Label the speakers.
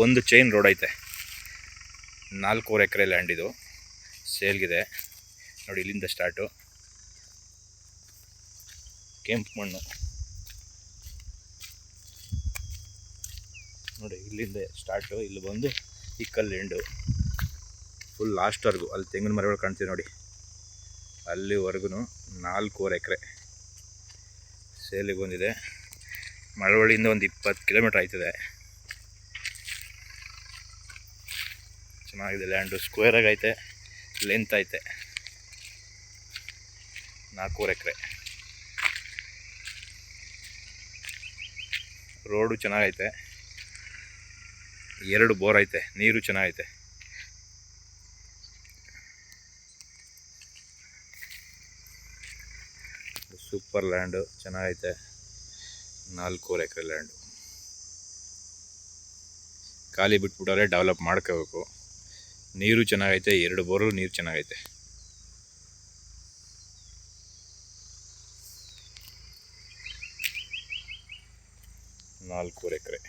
Speaker 1: ಒಂದು chain road ಐತೆ, 4 ಎಕರೆ land ಇದು ಸೇಲ್ಗಿದೆ ನೋಡಿ. ಇಲ್ಲಿಂದ ಸ್ಟಾರ್ಟು, ಕೆಂಪು ಮಣ್ಣು ನೋಡಿ, ಇಲ್ಲಿಂದ ಸ್ಟಾರ್ಟು. ಇಲ್ಲಿ ಬಂದು ಈ ಕಲ್ಲು ಎಂಡು ಫುಲ್ ಲಾಸ್ಟ್ವರೆಗೂ ಅಲ್ಲಿ ತೆಂಗಿನ ಮರಗಳು ಕಾಣ್ತೀವಿ ನೋಡಿ, ಅಲ್ಲಿವರೆಗೂ 4 ಎಕರೆ ಸೇಲಿಗೆ ಬಂದಿದೆ. ಮಳವಳ್ಳಿಯಿಂದ ಒಂದು 20 ಕಿಲೋಮೀಟ್ರ್ ಆಯ್ತದೆ. ಚೆನ್ನಾಗಿದೆ ಲ್ಯಾಂಡು, ಸ್ಕ್ವೇರಾಗಿ ಐತೆ, ಲೆಂತ್ ಐತೆ. 4 ಎಕರೆ ರೋಡು ಚೆನ್ನಾಗೈತೆ, 2 ಬೋರ್ ಐತೆ, ನೀರು ಚೆನ್ನಾಗೈತೆ. ಸೂಪರ್ ಲ್ಯಾಂಡು, ಚೆನ್ನಾಗೈತೆ. 4 ಎಕರೆ ಲ್ಯಾಂಡು ಖಾಲಿ ಬಿಟ್ಬಿಟ್ಟವ್ರೆ, ಡೆವಲಪ್ ಮಾಡ್ಕೋಬೇಕು. ನೀರು ಚೆನ್ನಾಗೈತೆ, 2 ಬೋರು ನೀರು ಚೆನ್ನಾಗೈತೆ. 4 ಎಕರೆ